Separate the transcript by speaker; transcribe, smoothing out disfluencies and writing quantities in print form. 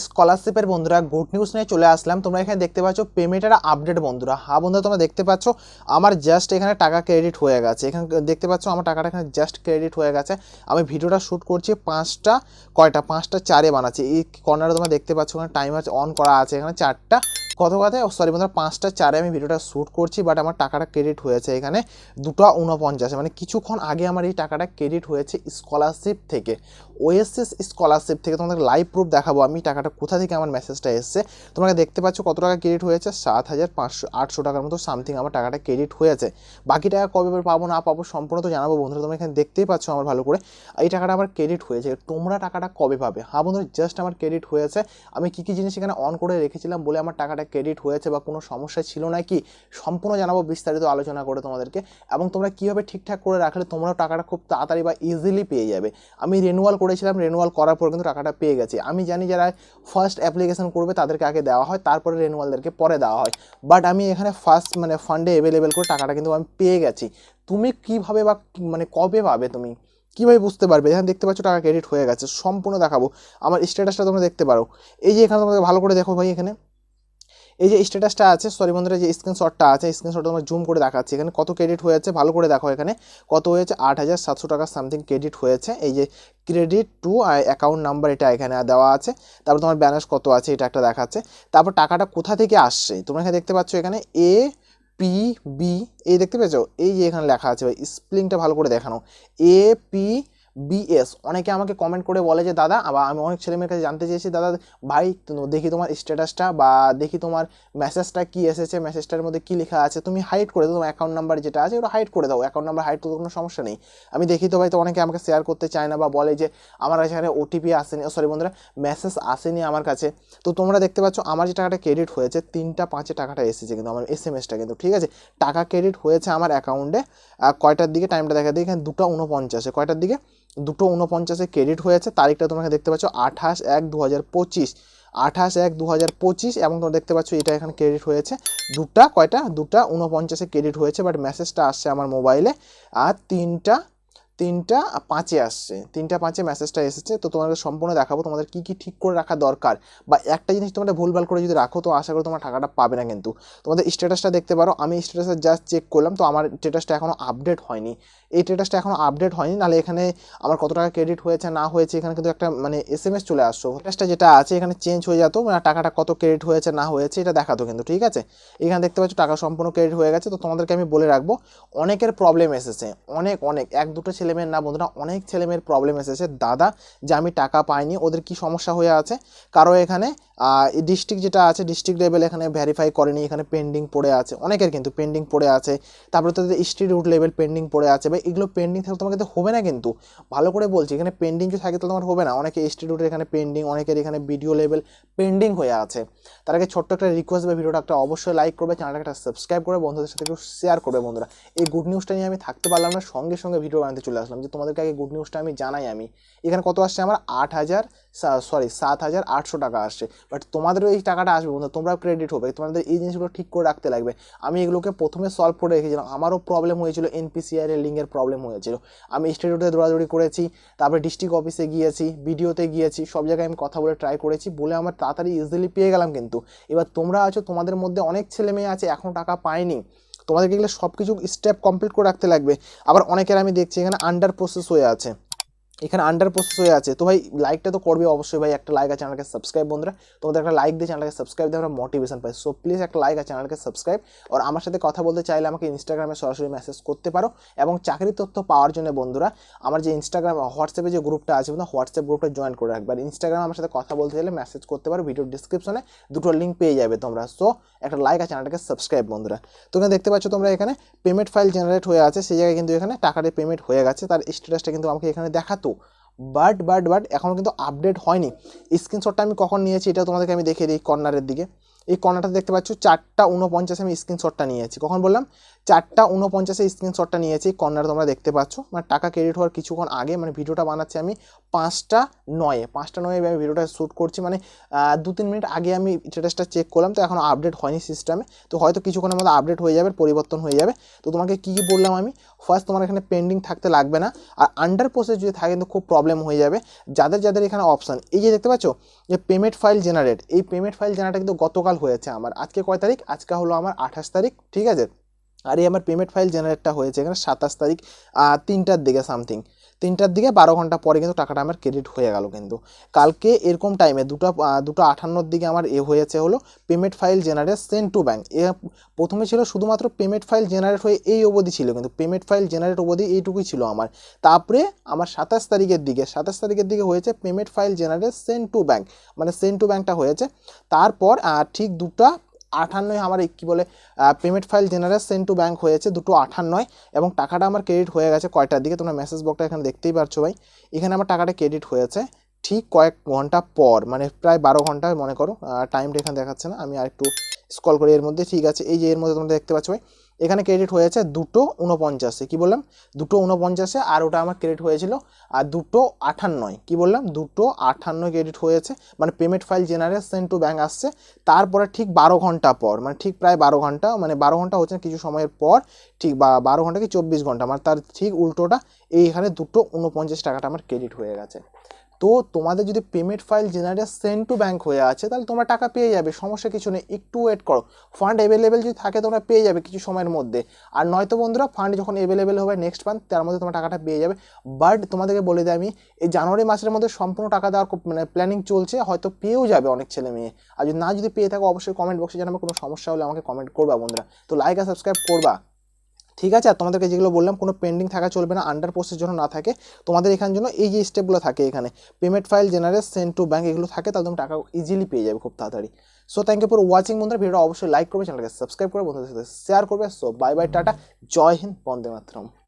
Speaker 1: স্কলারশিপের বন্ধুরা good news নিয়ে চলে আসলাম। তোমরা এখানে দেখতে পাচ্ছ পেমেন্টের আপডেট বন্ধুরা। হ্যাঁ বন্ধুরা, তোমরা দেখতে পাচ্ছ আমার জাস্ট এখানে টাকা ক্রেডিট হয়ে গেছে। এখানে দেখতে পাচ্ছ আমার টাকাটা এখানে জাস্ট ক্রেডিট হয়ে গেছে। আমি ভিডিওটা শ্যুট করছি 5টা 4-এ বানাচ্ছি। এই কর্নারে তোমরা দেখতে পাচ্ছ এখানে টাইমার অন করা আছে, এখানে 4টা কত কথা সরি বন্ধুরা 5টা 4-এ আমি ভিডিওটা শ্যুট করছি, বাট আমার টাকাটা ক্রেডিট হয়েছে এখানে 2টা 49, মানে কিছুক্ষণ আগে আমার এই টাকাটা ক্রেডিট হয়েছে স্কলারশিপ থেকে, ওএসএস স্কলারশিপ থেকে। তোমাদের লাইভ প্রুফ দেখাবো আমি টাকাটা কোথা থেকে আমার মেসেজটা এসছে। তোমরা দেখতে পাচ্ছ কত টাকা ক্রেডিট হয়েছে, 7,500 টাকার মতো সামথিং আমার টাকাটা ক্রেডিট হয়েছে। বাকি টাকা কবে পাবো না পাবো সম্পূর্ণ তো জানাবো বন্ধুরা। তোমরা এখানে দেখতেই পাচ্ছ আমার ভালো করে এই টাকাটা আমার ক্রেডিট হয়েছে। তোমরা টাকাটা কবে পাবে? হ্যাঁ বন্ধুরা, জাস্ট আমার ক্রেডিট হয়েছে। আমি কী কী জিনিস এখানে অন করে রেখেছিলাম বলে আমার টাকাটা ক্রেডিট হয়েছে বা কোনো সমস্যা ছিল নাকি সম্পূর্ণ জানাবো বিস্তারিত আলোচনা করে তোমাদেরকে। এবং তোমরা কীভাবে ঠিকঠাক করে রাখলে তোমরাও টাকাটা খুব তাড়াতাড়ি বা ইজিলি পেয়ে যাবে। আমি রেনুয়াল করেছিলাম, রেনুয়াল করার পর কিন্তু টাকাটা পেয়ে গেছি। আমি জানি যারা ফার্স্ট অ্যাপ্লিকেশন করবে তাদেরকে আগে দেওয়া হয়, তারপরে রেনুয়ালদেরকে পরে দেওয়া হয়, বাট আমি এখানে ফার্স্ট মানে ফান্ডে অ্যাভেলেবেল করে টাকাটা কিন্তু আমি পেয়ে গেছি। তুমি কীভাবে বা মানে কবে পাবে, তুমি কীভাবে বুঝতে পারবে? এখানে দেখতে পাচ্ছ টাকা ক্রেডিট হয়ে গেছে, সম্পূর্ণ দেখাবো। আমার স্ট্যাটাসটা তোমরা দেখতে পারো, এই যে এখানে তোমাদের ভালো করে দেখো ভাই, এখানে এই যে স্ট্যাটাসটা আছে, সরি বন্ধুরা, যে স্ক্রিনশটটা আছে, স্ক্রিনশটটা তোমার জুম করে দেখাচ্ছি। এখানে কত ক্রেডিট হয়েছে ভালো করে দেখো, এখানে কত হয়েছে 8,700 টাকা সামথিং ক্রেডিট হয়েছে। এই যে ক্রেডিট টু অ্যাকাউন্ট নাম্বার এটা এখানে দেওয়া আছে। তারপর তোমার ব্যালেন্স কত আছে এটা একটা দেখাচ্ছে। তারপর টাকাটা কোথা থেকে আসছে তোমরা এখানে দেখতে পাচ্ছ, এখানে APB এই দেখতে পেয়েছো, এই যে এখানে লেখা আছে ভাই, স্প্লিংটা ভালো করে দেখানো, APBS। অনেকে আমাকে কমেন্ট করে বলে যে দাদা, আবার আমি অনেক ছেলেমেয়ের কাছে জানতে চেয়েছি, দাদা ভাই দেখি তোমার স্ট্যাটাসটা বা দেখি তোমার মেসেজটা কি এসেছে, মেসেজটার মধ্যে কি লেখা আছে, তুমি হাইড করে দাও, তোমার অ্যাকাউন্ট নাম্বার যেটা আছে ওটা হাইড করে দাও। অ্যাকাউন্ট নাম্বার হাইড করতে কোনো সমস্যা নেই, আমি দেখি তো ভাই। তো অনেকে আমাকে শেয়ার করতে চায় না বা বলে যে আমার কাছে এখানে OTP আসেনি, সরি বন্ধুরা মেসেজ আসেনি আমার কাছে। তো তোমরা দেখতে পাচ্ছ আমার যে টাকাটা ক্রেডিট হয়েছে 3টা 5-এ টাকাটা এসেছে, কিন্তু আমার SMS-টা কিন্তু ঠিক আছে। টাকা ক্রেডিট হয়েছে আমার অ্যাকাউন্টে কয়টার দিকে, টাইমটা দেখা দিই, এখানে 2টা 49, কয়টার দিকে 2টা 49-এ ক্রেডিট হয়েছে। তারিখটা তোমরা দেখতে পাচ্ছ 28/1/2025, 28/1/2025। এবং তোমরা দেখতে পাচ্ছ এটা এখানে ক্রেডিট হয়েছে 2টা 49-এ ক্রেডিট হয়েছে, বাট মেসেজটা আসছে আমার মোবাইলে আর 3টা 5-এ আসছে, 3টা 5-এ মেসেজটা এসেছে। তো তোমাদের সম্পূর্ণ দেখাবো তোমাদের কী কী ঠিক করে রাখা দরকার, বা একটা জিনিস তোমরা ভুলভাল করে যদি রাখো তো আশা করি তোমার টাকাটা পাবে না। কিন্তু তোমাদের স্ট্যাটাসটা দেখতে পারো, আমি স্ট্যাটাসটা জাস্ট চেক করলাম, তো আমার স্ট্যাটাসটা এখনও আপডেট হয়নি। এই স্ট্যাটাসটা এখনও আপডেট হয়নি, নাহলে এখানে আমার কত টাকা ক্রেডিট হয়েছে না হয়েছে এখানে কিন্তু একটা মানে SMS চলে আসছো। স্ট্যাটাসটা যেটা আছে এখানে চেঞ্জ হয়ে যেত, মানে টাকাটা কত ক্রেডিট হয়েছে না হয়েছে এটা দেখাতো কিন্তু, ঠিক আছে। এখানে দেখতে পাচ্ছ টাকা সম্পূর্ণ ক্রেডিট হয়ে গেছে। তো তোমাদেরকে আমি বলে রাখবো, অনেকের প্রবলেম এসেছে, অনেক 1-2টো ছেলেমেয়ের না বন্ধুরা, অনেক ছেলেমেয়ের প্রবলেম এসেছে দাদা যে আমি টাকা পাইনি। ওদের কি সমস্যা হয়ে আছে, কারো এখানে ডিস্ট্রিক্ট যেটা আছে ডিস্ট্রিক্ট লেভেল এখানে ভেরিফাই করেনি, এখানে পেন্ডিং পড়ে আছে, অনেকের কিন্তু পেন্ডিং পড়ে আছে। তারপরে তাদের ইনস্টিটিউট লেভেল পেন্ডিং পড়ে আছে, বা এগুলো পেন্ডিং থাকলে তোমাকে তো হবে না, কিন্তু ভালো করে বলছি এখানে পেন্ডিং যদি থাকে তো তোমার হবে না। অনেকে ইনস্টিটিউটের এখানে পেন্ডিং, অনেকের এখানে ভিডিও লেভেল পেন্ডিং হয়ে আছে। তার আগে ছোট্ট একটা রিকোয়েস্ট, বা ভিডিওটা একটা অবশ্যই লাইক করবে, চ্যানেলটাকে একটা সাবস্ক্রাইব করে বন্ধুদের সাথে একটু শেয়ার করবে বন্ধুরা। এই গুড নিউজটা নিয়ে আমি থাকতে পারলাম না, সঙ্গে সঙ্গে ভিডিও বানাতে চলে আসলাম যে তোমাদেরকে আগে গুড নিউজটা আমি জানাই। আমি এখানে কত আসছে আমার 7,800 টাকা আসছে, বাট তোমাদেরও এই টাকাটা আসবে বন্ধু, তোমরাও ক্রেডিট হবে। তোমাদের এই জিনিসগুলো ঠিক করে রাখতে লাগবে। আমি এগুলোকে প্রথমে সলভ করে রেখেছিলাম, আমারও প্রবলেম হয়েছিল, NPCI এর লিঙ্কের প্রবলেম হয়েছিল। আমি ইনস্টিটিউটে দৌড়াদৌড়ি করেছি, তারপরে ডিস্ট্রিক্ট অফিসে গিয়েছি, ভিডিওতে গিয়েছি, সব জায়গায় আমি কথা বলে ট্রাই করেছি বলে আমার তাড়াতাড়ি ইজিলি পেয়ে গেলাম। কিন্তু এবার তোমরা আছো, তোমাদের মধ্যে অনেক ছেলে মেয়ে আছে এখনও টাকা পায়নি, তোমাদেরকে এগুলো সব কিছু স্টেপ কমপ্লিট করে রাখতে লাগবে। আবার অনেকের আমি দেখছি এখানে আন্ডার প্রসেস হয়ে আছে, এখানে আন্ডার প্রসেস হয়ে আছে। তো ভাই লাইকটা তো করবে অবশ্যই ভাই, একটা লাইক আর চ্যানেলকে সাবস্ক্রাইব বন্ধুরা। তোমাদের একটা লাইক দিয়ে চ্যানেলকে সাবস্ক্রাইব দিয়ে আমরা মোটিভেশন পাই। সো প্লিজ একটা লাইক আর চ্যানেলকে সাবস্ক্রাইব। আর আমার সাথে কথা বলতে চাইলে আমাকে ইনস্টাগ্রামে সরাসরি মেসেজ করতে পারো। এবং চাকরির তথ্য পাওয়ার জন্য বন্ধুরা আমার যে ইনস্টাগ্রাম হোয়াটসঅ্যাপে যে গ্রুপটা আছে বন্ধু, হোয়াটসঅ্যাপ গ্রুপটা জয়েন করে রাখবে। আর ইনস্টাগ্রামে আমার সাথে কথা বলতে চাইলে মেসেজ করতে পারো, ভিডিওর ডিসক্রিপশনে দুটো লিঙ্ক পেয়ে যাবে তোমরা। সো একটা লাইক আর চ্যানেলটাকে সাবস্ক্রাইব বন্ধুরা। তো এখানে দেখতে পাচ্ছ তোমরা এখানে পেমেন্ট ফাইল জেনারেট হয়ে আছে, সেই জায়গায় কিন্তু এখানে টাকাটা পেমেন্ট হয়ে গেছে, তার স্ট্যাটাসটা কিন্তু আমাকে এখানে দেখাতো, বাট এখনও কিন্তু আপডেট হয়নি। স্ক্রিনশটটা আমি কখন নিয়েছি এটা তোমাদেরকে আমি দেখিয়ে দিই। কর্নারের দিকে এই কর্নারটা দেখতে পাচ্ছ 4টা 49 আমি স্ক্রিনশটটা নিয়েছি। কখন বললাম 4টা 49 স্ক্রিনশটটা নিয়েছি, কর্নারে তোমরা দেখতে পাচ্ছ। মানে টাকা ক্রেডিট হওয়ার কিছুক্ষণ আগে, মানে ভিডিওটা বানাচ্ছি আমি 5টা 9 আমি ভিডিওটা শ্যুট করছি, মানে 2-3 মিনিট আগে আমি স্ট্যাটাসটা চেক করলাম। তো এখনও আপডেট হয়নি সিস্টেমে, তো হয়তো কিছুক্ষণের মধ্যে আপডেট হয়ে যাবে, পরিবর্তন হয়ে যাবে। তো তোমাকে কী কী বললাম আমি, ফার্স্ট তোমার এখানে পেন্ডিং থাকতে লাগবে না, আর আন্ডার প্রসেস যদি থাকে কিন্তু খুব প্রবলেম হয়ে যাবে। যাদের এখানে অপশান এই যে দেখতে পাচ্ছ যে পেমেন্ট ফাইল জেনারেট, এই পেমেন্ট ফাইল জেনারেট কিন্তু গতকাল হয়েছে আমার। আজকে কয় তারিখ? আজকে হলো আমার 28 তারিখ, ঠিক আছে। আর এই আমার পেমেন্ট ফাইল জেনারেটটা হয়েছে এখানে 27 তারিখ 3টার দিকে সামথিং, 3টার দিকে 12 ঘন্টা পরে কিন্তু টাকাটা আমার ক্রেডিট হয়ে গেল। কিন্তু কালকে এরকম টাইমে 2:58 দিকে আমার হয়েছে হলো payment file generate send to bank. প্রথমে ছিল শুধুমাত্র পেমেন্ট ফাইল জেনারেট হয়ে এই অবধি ছিল, কিন্তু পেমেন্ট ফাইল জেনারেট অবধি এইটুকুই ছিল আমার। তারপরে আমার 27 তারিখের দিকে হয়েছে payment file generate send to bank, মানে সেন্ড টু ব্যাঙ্কটা হয়েছে। তারপর ঠিক 2:58 আমার কী বলে payment file generate send to bank হয়েছে 2:58, এবং টাকাটা আমার ক্রেডিট হয়ে গেছে কয়টার দিকে? তোমরা মেসেজ বক্সটা এখানে দেখতেই পারছো ভাই, এখানে আমার টাকাটা ক্রেডিট হয়েছে ঠিক কয়েক ঘন্টা পর, মানে প্রায় 12 ঘন্টা মনে করো। টাইমটা এখানে দেখাচ্ছে না, আমি আর একটু স্ক্রল করি এর মধ্যে, ঠিক আছে। এই যে এর মধ্যে তোমরা দেখতে পাচ্ছ ভাই, এখানে ক্রেডিট হয়েছে 2:49, কি বললাম 2:49, আর ওটা আমার ক্রেডিট হয়েছিল আর 2:58, কি বললাম 2:58 ক্রেডিট হয়েছে, মানে payment file generate send to bank আসছে। তারপরে ঠিক 12 ঘন্টা পর, মানে ঠিক প্রায় 12 ঘন্টা, মানে 12 ঘন্টা হচ্ছে কিছু সময়ের পর, ঠিক 12 ঘন্টা কি 24 ঘন্টা, মানে তার ঠিক উল্টোটা এইখানে 2:49 টাকাটা আমার ক্রেডিট হয়ে গেছে। তো তোমাদের যদি payment file generate send to bank হয়ে আছে তাহলে তোমরা টাকা পেয়ে যাবে, সমস্যা কিছু নেই, একটু ওয়েট করো। ফান্ড অ্যাভেলেবেল যদি থাকে তোমরা পেয়ে যাবে কিছু সময়ের মধ্যে। আর নয়তো বন্ধুরা, ফান্ড যখন অ্যাভেলেবেল হবে নেক্সট মান্থ, তার মধ্যে তোমরা টাকাটা পেয়ে যাবে। বাট তোমাদেরকে বলে দিই আমি, এই জানুয়ারি মাসের মধ্যে সম্পূর্ণ টাকা দেওয়ার মানে প্ল্যানিং চলছে, হয়তো পেয়েও যাবে অনেক ছেলে মেয়ে। আর যদি পেয়ে থাকো অবশ্যই কমেন্ট বক্সে জানাবে, কোনো সমস্যা হলে আমাকে কমেন্ট করবা বন্ধুরা। তো লাইক আর সাবস্ক্রাইব করবা, ঠিক আছে। আর তোমাদেরকে যেগুলো বললাম কোনো পেন্ডিং থাকা চলবে না, আন্ডার প্রসেস জন্য না থাকে তোমাদের এখানে জন্য এই যে স্টেপগুলো থাকে এখানে payment file generate send to bank এগুলো থাকে, তাহলে তুমি টাকা ইজিলি পেয়ে যাবে খুব তাড়াতাড়ি। So thank you for watching বন্ধুরা, ভিডিওটা অবশ্যই লাইক করবে, চ্যানেলকে সাবস্ক্রাইব করে বন্ধুদের সাথে শেয়ার করবে। সো বাই বাই, টাটা, জয় হিন্দ, বন্দে মাতরম।